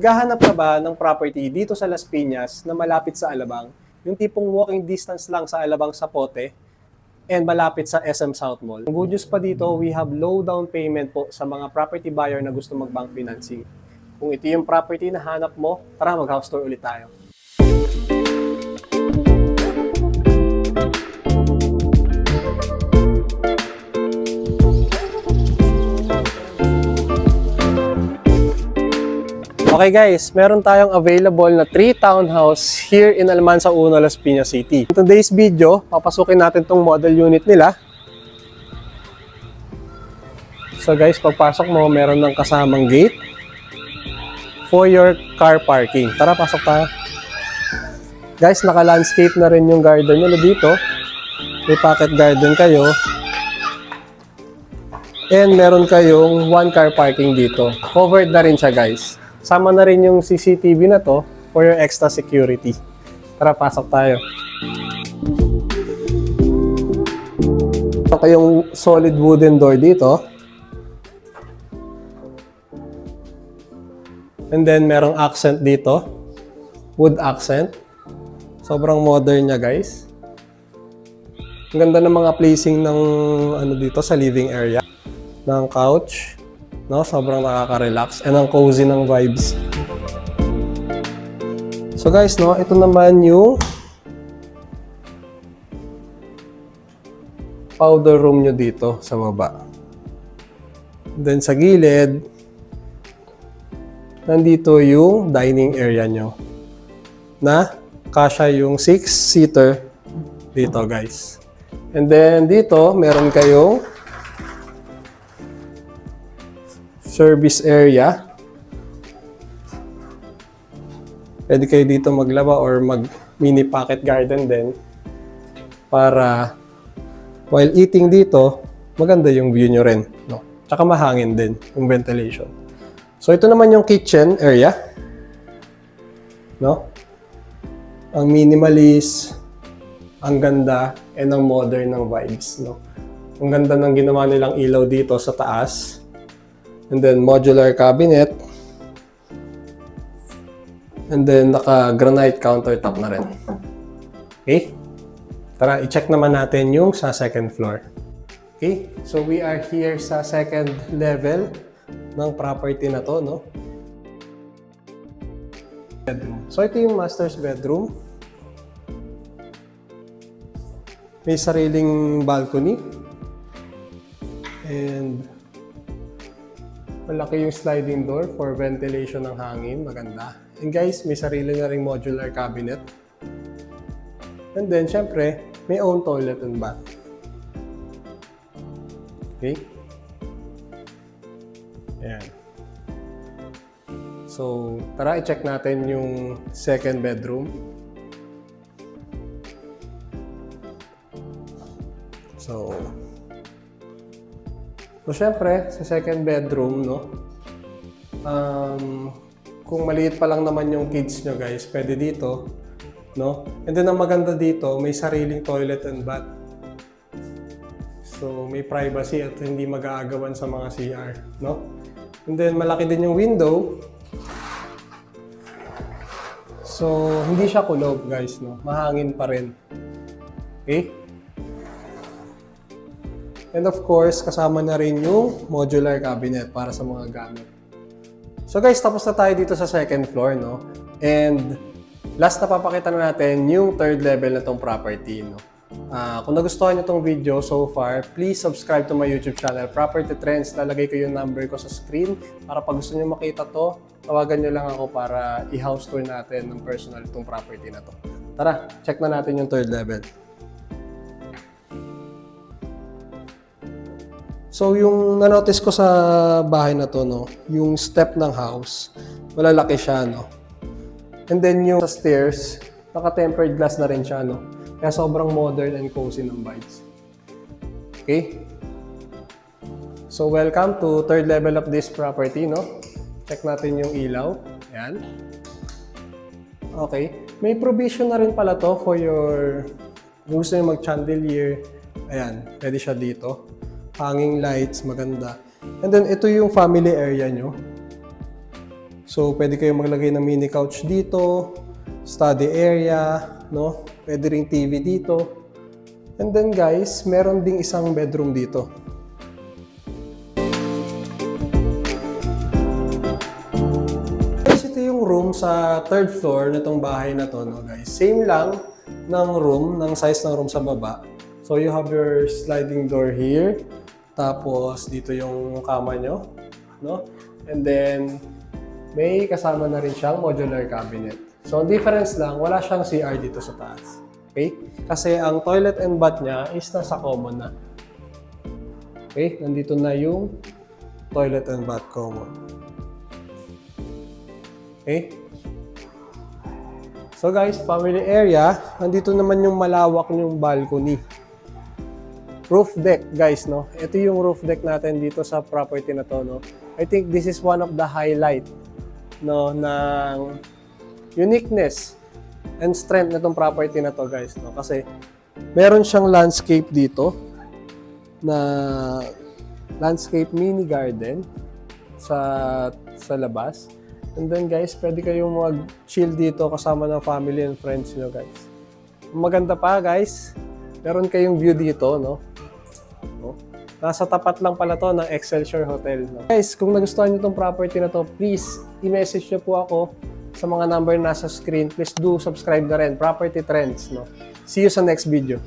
Naghahanap ka ba ng property dito sa Las Piñas na malapit sa Alabang? Yung tipong walking distance lang sa Alabang Zapote and malapit sa SM South Mall. Ang good news pa dito, we have low down payment po sa mga property buyer na gusto mag-bank financing. Kung ito yung property na hanap mo, tara mag-house tour ulit tayo. Okay guys, meron tayong available na 3 townhouse here in Almansa 1, Las Piñas City. In today's video, papasukin natin tong model unit nila. So guys, pagpasok mo, meron ng kasamang gate for your car parking. Tara, pasok tayo. Guys, naka-landscape na rin yung garden nila dito. May pocket garden kayo. And meron kayong 1 car parking dito. Covered na rin siya guys. Sama na rin yung CCTV na to for your extra security. Tara, pasok tayo. Ito yung solid wooden door dito. And then, merong accent dito. Wood accent. Sobrang modern niya, guys. Ang ganda ng mga placing ng ano dito sa living area. Ng couch. No, sobrang nakaka-relax and ang cozy ng vibes. So guys, no, ito naman yung powder room nyo dito sa baba. Then sa gilid, nandito yung dining area nyo na kasya yung 6-seater dito guys. And then dito, meron kayong service area. Pwede kayo dito maglaba or mag mini pocket garden din para while eating dito, maganda yung view nyo rin. No? Tsaka mahangin din yung ventilation. So ito naman yung kitchen area. No? Ang minimalist, ang ganda, and ang modern ng vibes. No? Ang ganda ng ginawa nilang ilaw dito sa taas. And then modular cabinet. And then naka-granite countertop na rin. Okay? Tara, i-check naman natin yung sa second floor. Okay? So we are here sa second level ng property na to, no? Bedroom. So ito yung master's bedroom. May sariling balcony. And malaki yung sliding door for ventilation ng hangin. Maganda. And guys, may sarili na ring modular cabinet. And then, syempre, may own toilet and bath. Okay? Ayan. So, tara i-check natin yung second bedroom. So, syempre, sa second bedroom, no? Kung maliit pa lang naman yung kids nyo, guys, pwede dito, no? And then, ang maganda dito, may sariling toilet and bath. So, may privacy at hindi mag-aagawan sa mga CR, no? And then, malaki din yung window. So, hindi siya kulob, guys, no? Mahangin pa rin. Okay? And of course, kasama na rin yung modular cabinet para sa mga gamit. So guys, tapos na tayo dito sa second floor, no? And last na papakita na natin yung third level na tong property, no? Kung nagustuhan nyo tong video so far, please subscribe to my YouTube channel, Property Trends. Lalagay ko yung number ko sa screen para pag gusto nyo makita to, tawagan nyo lang ako para i-house tour natin ng personal itong property na to. Tara, check na natin yung third level. So, yung na-notice ko sa bahay na to, no, yung step ng house, malalaki siya, no. And then yung sa stairs, naka-tempered glass na rin siya, no. Kaya sobrang modern and cozy ng vibes. Okay? So, welcome to third level of this property, no. Check natin yung ilaw. Ayan. Okay. May provision na rin pala to for your gusto nyo mag-chandelier. Ayan, pwede siya dito. Hanging lights, maganda. And then, ito yung family area nyo. So, pwede kayong maglagay ng mini couch dito, study area, no? Pwede ring TV dito. And then guys, meron ding isang bedroom dito. Guys, ito yung room sa third floor nitong bahay na to, no guys. Same lang ng room, ng size ng room sa baba. So, you have your sliding door here. Tapos, dito yung kama nyo, no? And then, may kasama na rin siyang modular cabinet. So, ang difference lang, wala siyang CR dito sa taas. Okay? Kasi ang toilet and bath niya is nasa common na. Okay? Nandito na yung toilet and bath common. Okay? So guys, family area, nandito naman yung malawak yung balcony. Roof deck, guys, no? Ito yung roof deck natin dito sa property na to, no? I think this is one of the highlight, no, ng uniqueness and strength na itong property na to, guys, no? Kasi meron siyang landscape dito na landscape mini garden sa labas. And then guys, pwede kayong mag-chill dito kasama ng family and friends nyo, guys. Maganda pa, guys, meron kayong view dito, no? Nasa tapat lang pala to ng Excelsior Hotel, no? Guys, kung nagustuhan nyo itong property na to, please i-message nyo po ako sa mga number nasa screen. Please do subscribe na rin, Property Trends, no? See you sa next video.